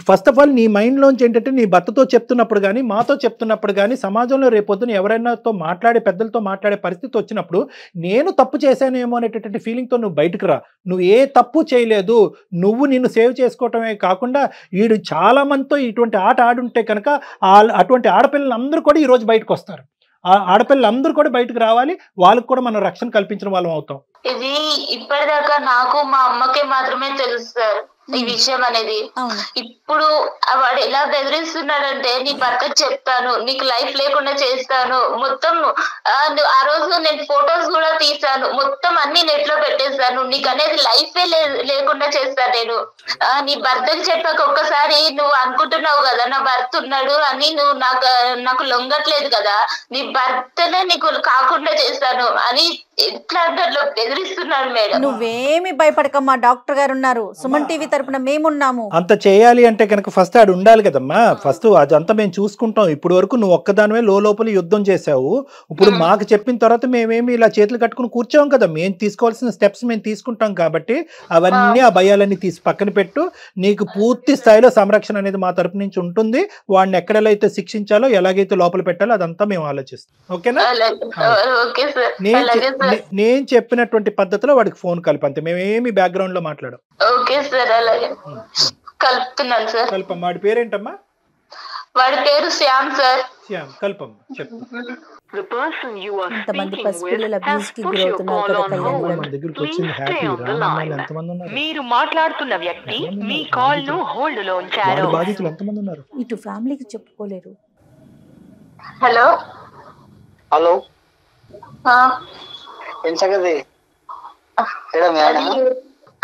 ఫస్ట్ ఆఫ్ ఆల్ నీ మైండ్ లోంచి ఏంటంటే నీ భర్తతో చెప్తున్నప్పుడు కానీ, మాతో చెప్తున్నప్పుడు కానీ, సమాజంలో రేపొద్దున ఎవరైనాతో మాట్లాడే పెద్దలతో మాట్లాడే పరిస్థితి వచ్చినప్పుడు నేను తప్పు చేశానేమో అనేటటువంటి ఫీలింగ్తో నువ్వు బయటకు రా. నువ్వు ఏ తప్పు చేయలేదు. నువ్వు నిన్ను సేవ్ చేసుకోవటమే కాకుండా వీడు చాలా మందితో ఇటువంటి ఆట ఆడుంటే కనుక అటువంటి ఆడపిల్లలందరూ కూడా ఈరోజు బయటకు వస్తారు. ఆ ఆడపిల్లలందరూ కూడా బయటకు రావాలి. వాళ్ళకు కూడా మనం రక్షణ కల్పించిన వాళ్ళం అవుతాం. ఇది ఇప్పటిదాకా నాకు మా అమ్మకే మాత్రమే తెలుసు సార్ ఈ విషయం అనేది. ఇప్పుడు వాడు ఎలా బెదిరిస్తున్నాడంటే నీ భర్తకు చెప్తాను, నీకు లైఫ్ లేకుండా చేస్తాను, మొత్తం ఆ రోజు నేను ఫొటోస్ కూడా తీసాను, మొత్తం అన్ని నెట్ లో పెట్టేస్తాను, నీకు అనేది లైఫే లేకుండా చేస్తాను నేను. నీ భర్తకు చెప్పాక ఒక్కసారి నువ్వు అనుకుంటున్నావు కదా నా భర్త ఉన్నాడు అని, నువ్వు నాకు లొంగట్లేదు కదా, నీ భర్తనే నీకు కాకుండా చేస్తాను అని ఎట్లా బెదిరిస్తున్నాడు మేడం. నువ్వేమి భయపడకమ్మా, డాక్టర్ గారు ఉన్నారు, సుమన్ టీవీ తరపున మేమున్నాము. అంత చేయాలి అంటే కనుక ఫస్ట్ ఆడు ఉండాలి కదమ్మా. ఫస్ట్ అదంతా మేము చూసుకుంటాం. ఇప్పుడు వరకు నువ్వు ఒక్కదానివే లోపల యుద్ధం చేసావు. ఇప్పుడు మాకు చెప్పిన తర్వాత మేమేమి ఇలా చేతులు కట్టుకుని కూర్చోం కదా. మేము తీసుకోవాల్సిన స్టెప్స్ మేము తీసుకుంటాం కాబట్టి అవన్నీ ఆ భయాలన్నీ తీసి పక్కన పెట్టు. నీకు పూర్తి స్థాయిలో సంరక్షణ అనేది మా తరపు నుంచి ఉంటుంది. వాడిని ఎక్కడైతే శిక్షించాలో ఎలాగైతే లోపల పెట్టాలో అదంతా మేము ఆలోచిస్తాం. ఓకేనా? నేను చెప్పినటువంటి పద్ధతిలో వాడికి ఫోన్ కలిపంతే. మేమేమి బ్యాక్గ్రౌండ్ లో మాట్లాడాం. ఓకే సార్, అలాగే కలుపుతున్నాను సార్. కల్పమ్మ. వాడి పేరేంటమ్మా? వాడి పేరు శ్యామ్ సార్. శ్యామ్. కల్పమ్మ చెప్పు. ఇంతమంది పసిపిల్లల అబ్యూస్ కి గురవుతున్నారు కదా కళ్యాణ్ గారు. మన దగ్గరికి వచ్చింది హ్యాపీ రామమ్మాయిలు ఎంతమంది ఉన్నారు? మీరు మాట్లాడుతున్న వ్యక్తి మీ కాల్ ను హోల్డ్ లో ఉంచారు. వాడి బాధితులు ఎంతమంది ఉన్నారు? ఇటు ఫ్యామిలీకి చెప్పుకోలేరు. హలో హలో ఏం సంగతి?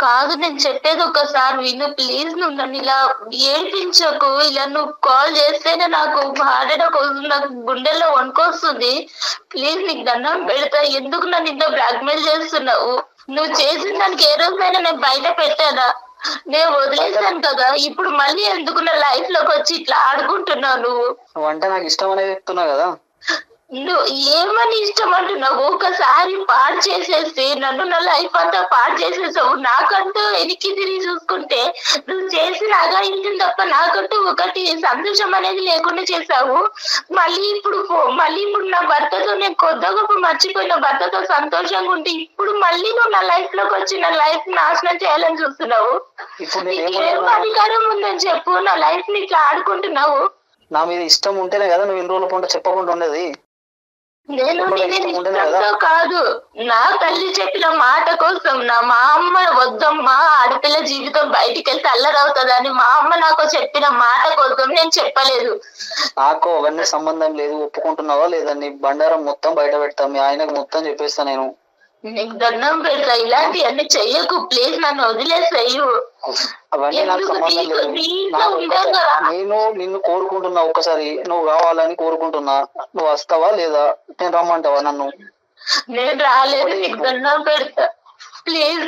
కాదు, నేను చెప్పేది ఒకసారి విను ప్లీజ్. నువ్వు నన్ను ఇలా ఏడిపించకు. ఇలా నువ్వు కాల్ చేస్తేనే నాకు నాకు గుండెల్లో వణుకొస్తుంది. ప్లీజ్ నీకు దండం పెడతా. ఎందుకు నన్ను ఇంత బ్లాక్మెయిల్ చేస్తున్నావు? నువ్వు చేసిన దానికి ఏ రోజైనా నేను బయట పెట్టానా? నేను వదిలేసాను కదా. ఇప్పుడు మళ్ళీ ఎందుకు నా లైఫ్ లోకి వచ్చి ఇట్లా ఆడుకుంటున్నావు? నువ్వు అంటే నాకు ఇష్టం అనేది చెప్తున్నావు కదా. నువ్వు ఏమని ఇష్టం అంటున్నావు? ఒకసారి పాడు చేసేసి నన్ను నా లైఫ్ అంతా పాడు చేసేసావు. నాకంటూ వెనక్కి తిరిగి చూసుకుంటే నువ్వు చేసిన అగాయించిన తప్ప నాకంటూ ఒకటి సంతోషం అనేది లేకుండా చేసావు. మళ్ళీ ఇప్పుడు నా భర్తతో నేను కొద్ది గొప్ప మర్చిపోయిన భర్తతో సంతోషంగా ఉంటే ఇప్పుడు మళ్ళీ నువ్వు నా లైఫ్ లోకి వచ్చి నా లైఫ్ నాశనం చేయాలని చూస్తున్నావు. ఏం అధికారం ఉందని చెప్పు నా లైఫ్ ని ఇట్లా ఆడుకుంటున్నావు? నా మీద ఇష్టం ఉంటేనే కదా నువ్వు ఇన్ని రోజుల పంట చెప్పకుండా ఉండేది. నేను ఇష్టంతో కాదు, నా తల్లి చెప్పిన మాట కోసం. మా అమ్మ వద్దమ్మా ఆడపిల్ల జీవితం బయటికి వెళ్తే అల్లరవుతుందని మా అమ్మ నాకు చెప్పిన మాట కోసం నేను చెప్పలేదు. నాకు అవన్నీ సంబంధం లేదు. ఒప్పుకుంటున్నావా లేదా? నీ బండారం మొత్తం బయట పెడతా. మీ ఆయనకు మొత్తం చెప్పేస్తా. నేను నీకు దండం పెడతా. ఇలాంటి అన్ని చెయ్యకు ప్లీజ్. నన్ను వదిలేసేయు. అవన్నీ నాకు సంబంధం లేదు. నేను నిన్ను కోరుకుంటున్నా. ఒక్కసారి నువ్వు కావాలని కోరుకుంటున్నా. నువ్వు వస్తావా లేదా? నేను రమ్మంటావా నన్ను? నేను రాలేదు. నీకు దండం పెడతా ప్లీజ్.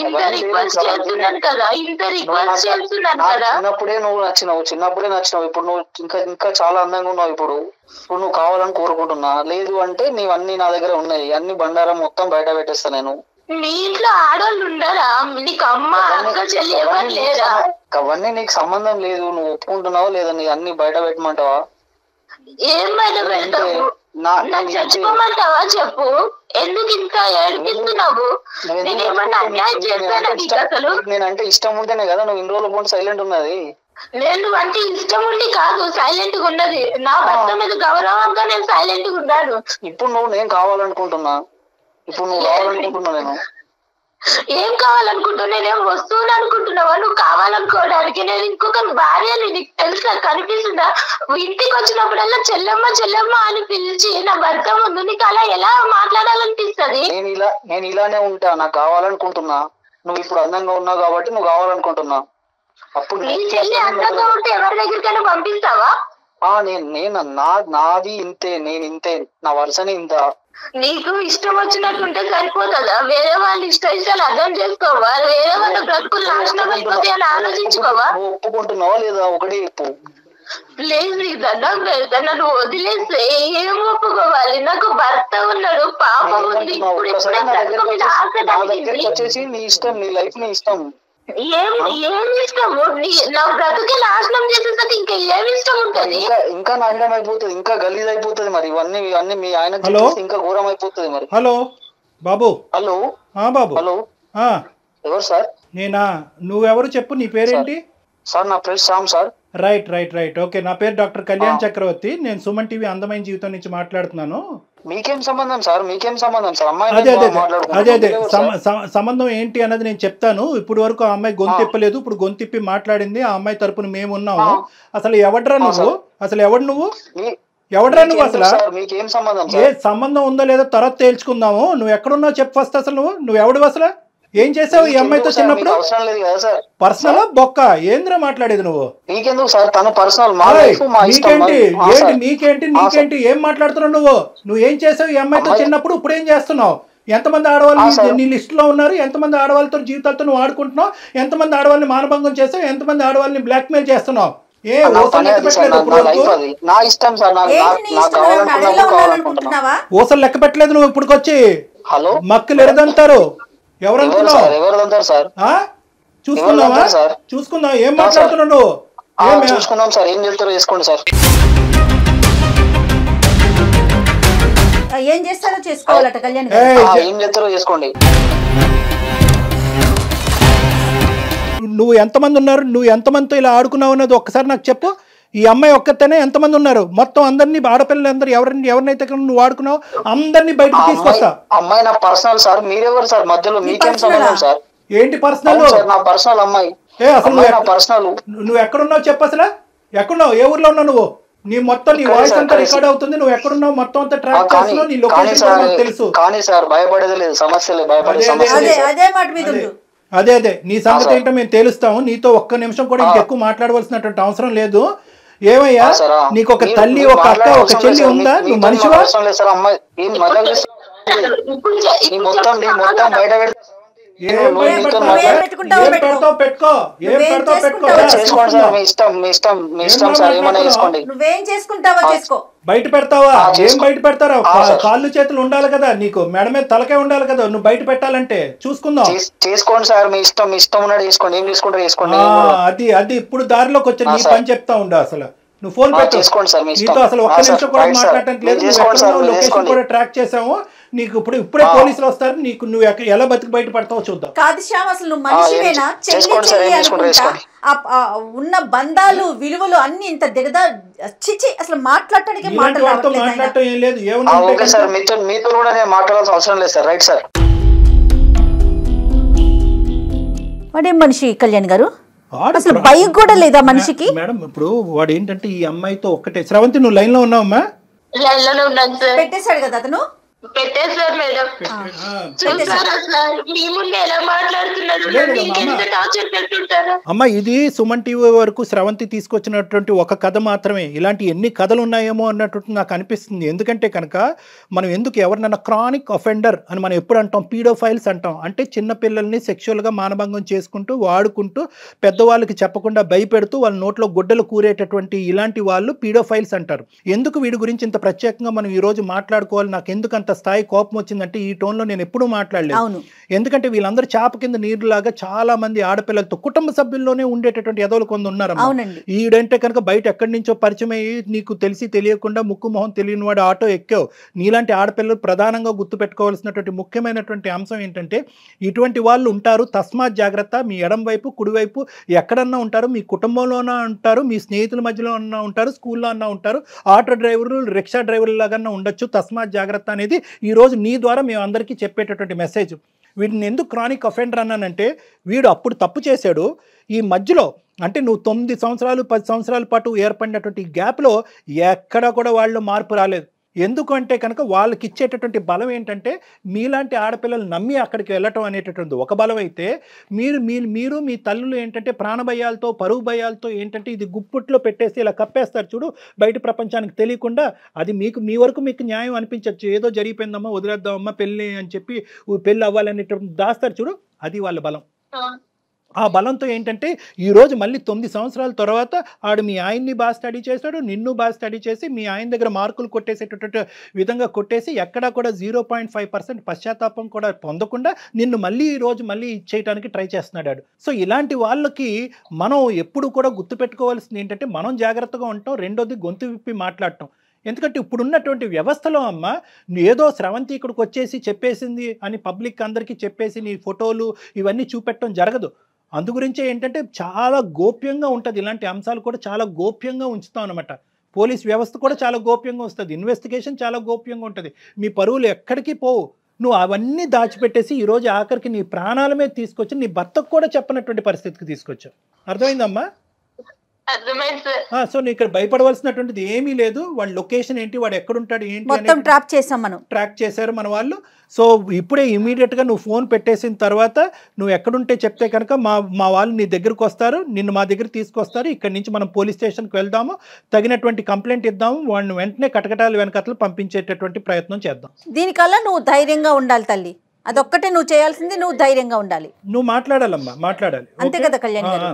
ఇంత రిక్వెస్ట్ చేస్తున్నాను కదా. చిన్నప్పుడే నువ్వు నచ్చినావు. ఇప్పుడు నువ్వు ఇంకా చాలా అందంగా ఉన్నావు. ఇప్పుడు నువ్వు కావాలని కోరుకుంటున్నా. లేదు అంటే నీవన్నీ నా దగ్గర ఉన్నాయి. అన్ని బండారం మొత్తం బయట పెట్టేస్తా నేను. మీ ఇంట్లో ఆడవాళ్ళు ఉండరా? నీకు అమ్మ అక్క చెల్లి ఎవరు లేరా? అవన్నీ నీకు సంబంధం లేదు. నువ్వు ఒప్పుకుంటున్నావా లేదా? నీ అన్ని బయట పెట్టమంటావా? ఏం బయట పెడతావు? చచ్చిపోమంటావా చెప్పు. ఎందుకు ఇంకా ఏడిపిస్తున్నావు? నేనేమన్నా అన్యాయం చేస్తానా నీకు? అసలు నేనంటే ఇష్టం ఉంటేనే కదా నువ్వు ఇన్ని రోజుల పాటు సైలెంట్ ఉన్నది. నేను అంటే ఇష్టం ఉండి కాదు సైలెంట్ గా ఉన్నది. నా భర్త మీద గౌరవంగా నేను సైలెంట్ గా ఉన్నాను. ఇప్పుడు నేను కావాలనుకుంటున్నా. నేను ఏం కావాలనుకుంటున్నా? నేనేం వస్తువులు అనుకుంటున్నావా నువ్వు కావాలనుకోవడానికి? నేను ఇంకొక భార్యని నీకు తెలుసా? కనిపిస్తుందా? ఇంటికి వచ్చినప్పుడల్లా చెల్లమ్మ చెల్లమ్మ అని పిలిచి నా భర్త ముందు నీకు అలా ఎలా మాట్లాడాలనిపిస్తుంది? నేను ఇలానే ఉంటా. నాకు కావాలనుకుంటున్నా. నువ్వు ఇప్పుడు అందంగా ఉన్నావు కాబట్టి నువ్వు కావాలనుకుంటున్నా. అప్పుడు నీ చెల్లి అందంగా ఉంటే ఎవరి దగ్గరికైనా పంపిస్తావా? నాది ఇంతే. నేను ఇంతే. నా వరుసనే ఇంత. నీకు ఇష్టం వచ్చినట్టుంటే సరిపోతుందా? వేరే వాళ్ళు ఇష్టాలు అర్థం చేసుకోవా? వేరే వాళ్ళ బ్రతుకులు నాశనం అయిపోతే అని ఆలోచించుకోవా? ఒప్పుకుంటున్నావా లేదా? ఒకటి చెప్పు ప్లీజ్. నీకు దండం పెడతా. నన్ను వదిలేస్తే ఏం ఒప్పుకోవాలి? నాకు భర్త ఉన్నాడు, పాప ఉంది. వచ్చేసి నీ ఇష్టం, నీ లైఫ్ నీ ఇష్టం. ఏమి ఇష్టము? నా బ్రతుకే నాశనం చేసేసరికి ఇంకా ఏమి ఇష్టం ఉంటుంది? ఇంకా నాశనం అయిపోతుంది. ఇంకా గలీజ్ అయిపోతుంది. మరి ఇవన్నీ మీ ఆయన ఇంకా ఘోరం అయిపోతుంది. మరి హలో బాబు. హలో బాబు. హలో ఎవరు సార్? నేనా? నువ్వెవరు చెప్పు. నీ పేరేంటి? సార్ నా పేరు శ్యామ్ సార్. రైట్. ఓకే. నా పేరు డాక్టర్ కళ్యాణ్ చక్రవర్తి. నేను సుమన్ టీవీ అందమైన జీవితం నుంచి మాట్లాడుతున్నాను. మీకేం సంబంధం సార్? అదే సంబంధం ఏంటి అన్నది నేను చెప్తాను. ఇప్పుడు వరకు ఆ అమ్మాయి గొంతిప్పలేదు. ఇప్పుడు గొంతిప్పి మాట్లాడింది. ఆ అమ్మాయి తరపున మేము ఉన్నాము. అసలు ఎవడ్రా నువ్వు? ఎవడ్రా నువ్వు? అసలు మీకేం సంబంధం? ఏ సంబంధం ఉందో లేదో తర్వాత తేల్చుకుందాము. నువ్వు ఎక్కడున్నావు చెప్పు ఫస్ట్. అసలు నువ్వు ఎవడు? అసలు ఏం చేసావు ఈ అమ్మాయితో చిన్నప్పుడు? పర్సనల్ బొక్క ఏంద్రా మాట్లాడేది నువ్వు? నీకెందుకు సార్? తన పర్సనల్. నీకేంటి ఏం మాట్లాడుతున్నావు నువ్వు? నువ్వేం చేసావు ఈ అమ్మాయితో చిన్నప్పుడు? ఇప్పుడు ఏం చేస్తున్నావు? ఎంతమంది ఆడవాళ్ళు నీ లిస్టులో ఉన్నారు, ఎంతమంది ఆడవాళ్ళతో జీవితాలతో నువ్వు ఆడుకుంటున్నావు, ఎంతమంది ఆడవాళ్ళని మానభంగం చేస్తావు, ఎంతమంది ఆడవాళ్ళని బ్లాక్మెయిల్ చేస్తున్నావు? ఊసలు లెక్క పెట్టలేదు నువ్వు ఇప్పుడుకొచ్చి. హలో మక్కులు ఎరదంటారు ఎవరనుకున్నావు? చూసుకున్నావా? చూసుకున్నావు? ఏం మాట్లాడుతున్నావు నువ్వు? చూసుకున్నాం సార్, ఏం చెప్తారో చేసుకోండి సార్. ఏం చేస్తారో చేసుకోవాలట కళ్యాణ్, ఏం చేస్తారో చేసుకోండి. నువ్వు ఎంతమంది ఉన్నారు, నువ్వు ఎంతమందితో ఇలా ఆడుకున్నావు అన్నది ఒక్కసారి నాకు చెప్పు. ఈ అమ్మాయి ఒక్కతేనే ఎంతమంది ఉన్నారు? మొత్తం అందరినీ ఆడపిల్లలందరూ ఎవరినైతే నువ్వు ఆడుకున్నావు అందరినీ బయటకు తీసుకొస్తా. అమ్మాయి నా పర్సనల్ సార్, మీరెవరు సార్ మధ్యలో? మీకేం సంబంధం సార్? ఏంటి పర్సనల్? నా పర్సనల్ అమ్మాయి. అసలు పర్సనల్ నువ్వు ఎక్కడున్నావు చెప్పు. అసలు ఎక్కడున్నావు? ఏ ఊర్లో ఉన్నావు నువ్వు? నీ మొత్తం నీ వాయిస్ అంతా రికార్డ్ అవుతుంది. నువ్వు ఎక్కడున్నావు మొత్తం అంతా ట్రాక్ చేస్తున్నావు. నీ లొకేషన్ తెలుసు. కానీ సార్ భయపడేది లేదు, సమస్య లేదు, భయపడే సమస్య లేదు. అదే నీ సంగతి ఏంటో మేము తేలుస్తాము. నీతో ఒక్క నిమిషం కూడా ఇంకెక్కువ మాట్లాడవలసినటువంటి అవసరం లేదు. ఏమయ్యా, నీకు ఒక తల్లి, ఒక అక్క, ఒక చెల్లి ఉందా? నువ్వు మనిషివా? మొత్తం బయట బయట పెడతావా? ఏం బయట పెడతారా? కాళ్ళు చేతులు ఉండాలి కదా నీకు, మెడ మీద తలకే ఉండాలి కదా నువ్వు బయట పెట్టాలంటే. చూసుకుందాం. చేసుకోండి సార్, మీ ఇష్టం, మీ ఇష్టం ఉన్నట్టు చేసుకోండి, ఏం చేసుకుంటారు చేసుకోండి. అది ఇప్పుడు దారిలోకి వచ్చి నీ పని చెప్తా ఉండు. అసలు నువ్వు ఫోన్ చేసుకోండి సార్, నీతో అసలు ఒక్క నిమిషం కూడా మాట్లాడటానికి లేదు. లొకేషన్ కూడా ట్రాక్ చేసాము నీకు. ఇప్పుడే పోలీసులు వస్తారు. నీకు నువ్వు ఎలా బతికి బయట పడతావో చూద్దాం. కాదు శ్యామ్, అసలు నువ్వు మనిషివేనా? ఉన్న బంధాలు విలువలు అన్ని ఇంత దిగదా చిచి, అసలు మాట్లాడటానికి మాట్లాడటం ఏం లేదు. మీతో కూడా నేను మాట్లాడాల్సిన అవసరం లేదు సార్. Right sir. వాడేం మనిషి కళ్యాణ్ గారు? అసలు భయం కూడా లేదా మనిషికి? మేడం ఇప్పుడు వాడు ఏంటంటే ఈ అమ్మాయితో ఒక్కటే. శ్రవంతి నువ్వు లైన్ లో ఉన్నావమ్మా? లైన్ లోనే ఉన్నాను సార్. పెట్టేశాడు కదా అతను? పెట్టేశారు మేడం. అమ్మ ఇది సుమన్ టీవీ వరకు శ్రవంతి తీసుకొచ్చినటువంటి ఒక కథ మాత్రమే. ఇలాంటి ఎన్ని కథలు ఉన్నాయేమో అన్నట్టు నాకు అనిపిస్తుంది. ఎందుకంటే కనుక మనం ఎందుకు ఎవరినైనా క్రానిక్ అఫెండర్ అని మనం ఎప్పుడు అంటాం? పీడోఫైల్స్ అంటాం. అంటే చిన్న పిల్లల్ని సెక్షువల్గా మానభంగం చేసుకుంటూ వాడుకుంటూ పెద్దవాళ్ళకి చెప్పకుండా భయపెడుతూ వాళ్ళ నోట్లో గుడ్డలు కూరేటటువంటి ఇలాంటి వాళ్ళు పీడోఫైల్స్ అంటారు. ఎందుకు వీడి గురించి ఇంత ప్రత్యేకంగా మనం ఈ రోజు మాట్లాడుకోవాలి? నాకు ఎందుకు అంత స్థాయి కోపం వచ్చిందంటే ఈ టోన్లో నేను ఎప్పుడూ మాట్లాడలేదు. ఎందుకంటే వీళ్ళందరూ చాప కింద నీరులాగా చాలా మంది ఆడపిల్లలతో కుటుంబ సభ్యుల్లోనే ఉండేటటువంటి ఎదవలు కొంత ఉన్నారు. ఈడంటే కనుక బయట ఎక్కడి నుంచో పరిచయం అయ్యి నీకు తెలిసి తెలియకుండా ముక్కు మొహం తెలియని వాడు ఆటో ఎక్కావు. నీలాంటి ఆడపిల్లలు ప్రధానంగా గుర్తుపెట్టుకోవాల్సినటువంటి ముఖ్యమైనటువంటి అంశం ఏంటంటే ఇటువంటి వాళ్ళు ఉంటారు, తస్మాత్ జాగ్రత్త. మీ ఎడం వైపు కుడివైపు ఎక్కడన్నా ఉంటారు, మీ కుటుంబంలోనే ఉంటారు, మీ స్నేహితుల మధ్యలో అన్నా ఉంటారు, స్కూల్లో అన్నా ఉంటారు, ఆటో డ్రైవర్లు రిక్షా డ్రైవర్లు లాగా ఉండొచ్చు. తస్మాత్ జాగ్రత్త అనేది ఈరోజు నీ ద్వారా మేము అందరికీ చెప్పేటటువంటి మెసేజ్. వీడిని ఎందుకు క్రానిక్ అఫెండర్ అన్నానంటే వీడు అప్పుడు తప్పు చేశాడు. ఈ మధ్యలో అంటే నువ్వు 9 సంవత్సరాలు 10 సంవత్సరాల పాటు ఏర్పడినటువంటి గ్యాప్లో ఎక్కడా కూడా వాళ్ళు మార్పు రాలేదు. ఎందుకంటే కనుక వాళ్ళకి ఇచ్చేటటువంటి బలం ఏంటంటే మీలాంటి ఆడపిల్లలు నమ్మి అక్కడికి వెళ్ళటం అనేటటువంటి ఒక బలం అయితే మీరు మీ తల్లులు ఏంటంటే ప్రాణభయాలతో పరువు భయాలతో ఏంటంటే ఇది గుప్పుట్లో పెట్టేసి ఇలా కప్పేస్తారు చూడు, బయట ప్రపంచానికి తెలియకుండా. అది మీ వరకు మీకు న్యాయం అనిపించవచ్చు, ఏదో జరిగిపోయిందమ్మా వదిలేద్దామమ్మా పెళ్ళి అని చెప్పి పెళ్ళి అవ్వాలనేటటువంటి దాస్తారు చూడు, అది వాళ్ళ బలం. ఆ బలంతో ఏంటంటే ఈరోజు మళ్ళీ 9 సంవత్సరాల తర్వాత ఆడు మీ ఆయన్ని బాగా స్టడీ చేశాడు, నిన్ను బాగా స్టడీ చేసి మీ ఆయన దగ్గర మార్కులు కొట్టేసేటటువంటి విధంగా కొట్టేసి ఎక్కడా కూడా 0.5% పశ్చాత్తాపం కూడా పొందకుండా నిన్ను మళ్ళీ ఈరోజు మళ్ళీ ఇచ్చేయడానికి ట్రై చేస్తున్నాడు. సో ఇలాంటి వాళ్ళకి మనం ఎప్పుడు కూడా గుర్తుపెట్టుకోవాల్సింది ఏంటంటే మనం జాగ్రత్తగా ఉంటాం, రెండోది గొంతు విప్పి మాట్లాడటం. ఎందుకంటే ఇప్పుడున్నటువంటి వ్యవస్థలో అమ్మ ఏదో శ్రవంతి ఇక్కడికి వచ్చేసి చెప్పేసింది అని పబ్లిక్ అందరికీ చెప్పేసి నీ ఫోటోలు ఇవన్నీ చూపెట్టడం జరగదు. అందుగురించే ఏంటంటే చాలా గోప్యంగా ఉంటుంది. ఇలాంటి అంశాలు కూడా చాలా గోప్యంగా ఉంచుతాం అనమాట. పోలీస్ వ్యవస్థ కూడా చాలా గోప్యంగా వస్తుంది, ఇన్వెస్టిగేషన్ చాలా గోప్యంగా ఉంటుంది. మీ పరువులు ఎక్కడికి పోవు. నువ్వు అవన్నీ దాచిపెట్టేసి ఈరోజు ఆఖరికి నీ ప్రాణాల మీద తీసుకొచ్చి నీ భర్తకు కూడా చెప్పనటువంటి పరిస్థితికి తీసుకొచ్చావు. అర్థమైందమ్మా? అర్థమైంది సార్. సో నీ ఇక్కడ భయపడవలసినటువంటిది ఏమీ లేదు. వాడి లొకేషన్ ఏంటి, వాడు ఎక్కడుంటాడు ఏంటి మొత్తం ట్రాప్ చేసాం, మనం ట్రాక్ చేశారు మన వాళ్ళు. సో ఇప్పుడే ఇమీడియట్గా నువ్వు ఫోన్ పెట్టేసిన తర్వాత నువ్వు ఎక్కడుంటే చెప్తే కనుక మా వాళ్ళు నీ దగ్గరకు వస్తారు, నిన్ను మా దగ్గర తీసుకొస్తారు. ఇక్కడి నుంచి మనం పోలీస్ స్టేషన్కి వెళ్దాము, తగినటువంటి కంప్లైంట్ ఇద్దాము, వాడిని వెంటనే కటకటాలు వెనకట్లు పంపించేటటువంటి ప్రయత్నం చేద్దాం. దీనికల్లా నువ్వు ధైర్యంగా ఉండాలి తల్లి, అదొక్కటే నువ్వు చేయాల్సింది, నువ్వు ధైర్యంగా ఉండాలి. నువ్వు మాట్లాడాలమ్మా, మాట్లాడాలి. అంతే కదా కళ్యాణ్ గారు?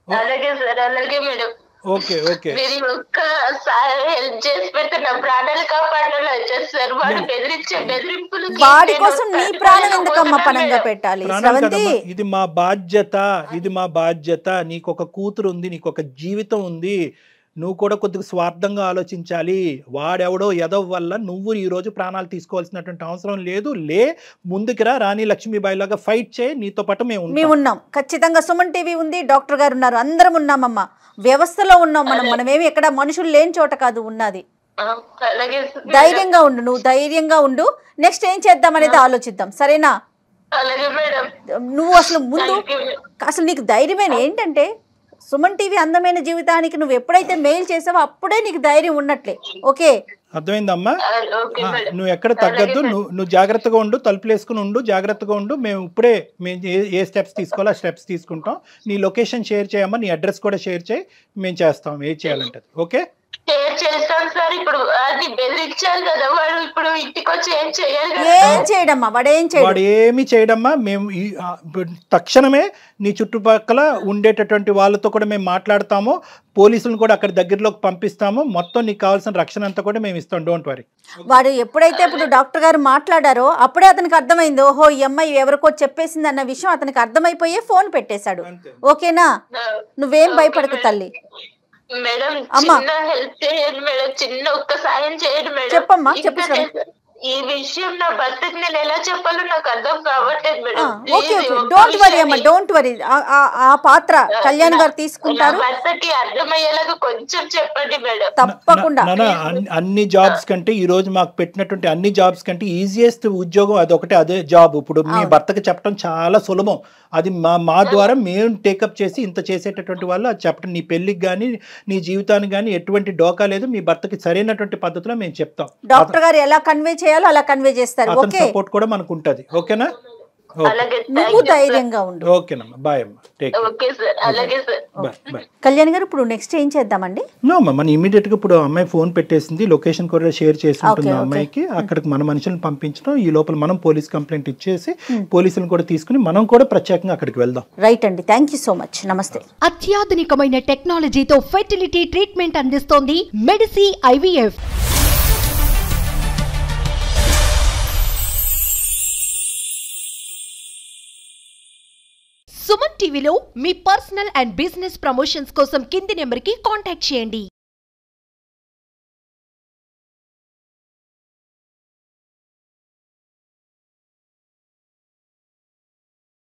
అలాగే సార్, అలాగే మేడం. ఓకే ఓకే, మీరు ఒక్కసారి హెల్ప్ చేసి పెడితే నా ప్రాణాలు కాపాడాలి వచ్చేసి సార్. వాడు బెదిరించే బెదిరింపులు వాడి కోసం నీ ప్రాణం ఎందుకమ్మా పనంగా పెట్టాలి శ్రవంతి? ఇది మా బాధ్యత, ఇది మా బాధ్యత. నీకు ఒక కూతురు ఉంది, నీకు ఒక జీవితం ఉంది. నువ్వు కూడా కొద్దిగా స్వార్థంగా ఆలోచించాలి. వాడెవడో ఎదవ వల్ల నువ్వు ఈరోజు ప్రాణాలు తీసుకోవాల్సినటువంటి అవసరం లేదు. ముందుకురా, రాణి లక్ష్మీబాయి లాగా ఫైట్ చేయి, నీతో పాటు మేము ఉన్నాం. ఖచ్చితంగా సుమన్ టీవీ ఉంది, డాక్టర్ గారు ఉన్నారు, అందరం ఉన్నామమ్మా. వ్యవస్థలో ఉన్నాం మనమేమి ఎక్కడ మనుషులు లేని చోట కాదు ఉన్నది. ధైర్యంగా ఉండు, నువ్వు ధైర్యంగా ఉండు. నెక్స్ట్ ఏం చేద్దాం అనేది ఆలోచిద్దాం, సరేనా? నువ్వు అసలు ముందు అసలు నీకు ధైర్యమైన ఏంటంటే సుమన్ టీవీ అందమైన జీవితానికి నువ్వు ఎప్పుడైతే మెయిల్ చేసావో అప్పుడే నీకు ధైర్యం ఉన్నట్లే. ఓకే, అర్థమైందమ్మా? నువ్వు ఎక్కడ తగ్గద్దు, నువ్వు జాగ్రత్తగా ఉండు, తలుపులు వేసుకుని ఉండు, జాగ్రత్తగా ఉండు. మేము ఇప్పుడే ఏ స్టెప్స్ తీసుకోవాలో ఆ స్టెప్స్ తీసుకుంటాం. నీ లొకేషన్ షేర్ చేయమ్మా, నీ అడ్రస్ కూడా షేర్ చేయి, మేము చేస్తాం ఏం చేయాలంటే. ఓకే, షేర్ చేస్తాను సార్. ఇప్పుడు అది బెదిరించాలి కదా, వాడు ఇప్పుడు ఇంటికి వచ్చి ఏం చేయాలి? ఏం చేయడమ్మా, వాడు ఏమి చేయడమ్మా. మేము తక్షణమే నీ చుట్టుపక్కల ఉండేటటువంటి వాళ్ళతో కూడా మేము మాట్లాడతాము, పోలీసులను కూడా అక్కడ దగ్గరలోకి పంపిస్తాము. మొత్తం నీకు కావాల్సిన రక్షణ అంతా కూడా మేము ఇస్తాం, డోంట్ వరీ. వాడు ఎప్పుడైతే ఇప్పుడు డాక్టర్ గారు మాట్లాడారో అప్పుడే అతనికి అర్థమైంది, ఓహో ఈ అమ్మాయి ఎవరికో చెప్పేసింది అన్న విషయం అతనికి అర్థమైపోయే ఫోన్ పెట్టేశాడు. ఓకేనా? నువ్వేం భయపడకు తల్లి. మేడం చిన్న హెల్ప్ చేయండి మేడం, చిన్న ఒక్క సాయం చేయండి మేడం. చెప్పమ్మా, చెప్పు. ఈ విషయం నా భర్తకి నేను ఎలా చెప్పాలో నాకు అర్థం కావట్లేదు madam. Okay okay, don't worry అమ్మా, డోంట్ వరీ. ఆ పాత్ర కళ్యాణ్ గారు తీసుకుంటారు. భర్తకి అర్థమయ్యేలాగా కొంచెం చెప్పండి మేడం. తప్పకుండా. అన్ని జాబ్స్ కంటే ఈ రోజు మాకు పెట్టినటువంటి అన్ని జాబ్స్ కంటే ఈజియెస్ట్ ఉద్యోగం అదొకటే, అదే జాబ్. ఇప్పుడు మీ భర్తకి చెప్పడం చాలా సులభం. అది మా ద్వారా మేము టేకప్ చేసి ఇంత చేసేటటువంటి వాళ్ళు అది చెప్పడం. నీ పెళ్లికి కానీ నీ జీవితానికి కానీ ఎటువంటి డోకా లేదు. మీ భర్తకి సరైనటువంటి పద్ధతిలో మేము చెప్తాం. డాక్టర్ గారు ఎలా కన్వే చేయాలో అలా కన్వే చేస్తారు. అతని సపోర్ట్ కూడా మనకు ఉంటది. ఓకేనా? నువ్వు ధైర్యంగా ఉండు. ఓకేనమ్మా, బాయ్ అమ్మా, టేక్ కేర్. కళ్యాణ్ గారు ఇప్పుడు నెక్స్ట్ ఏం చేద్దామండి? నో అమ్మా, మన ఇమీడియట్ గా ఇప్పుడు అమ్మాయి ఫోన్ పెట్టేసింది, లొకేషన్ కూడా షేర్ చేసి ఉంటుంది అమ్మాయికి. అక్కడికి మన మనుషులను పంపించడం, ఈ లోపల మనం పోలీస్ కంప్లైంట్ ఇచ్చేసి పోలీసులను కూడా తీసుకుని మనం కూడా ప్రత్యేకంగా అక్కడికి వెళ్దాం. రైట్ అండి, థ్యాంక్ యూ సో మచ్. నమస్తే. అత్యాధునికమైన టెక్నాలజీతో ఫెర్టిలిటీ ట్రీట్మెంట్ అందిస్తోంది మెడిసి IVF. సుమన్ టీవీలో మీ పర్సనల్ అండ్ బిజినెస్ ప్రమోషన్స్ కోసం కింది నెంబర్కి కాంటాక్ట్ చేయండి.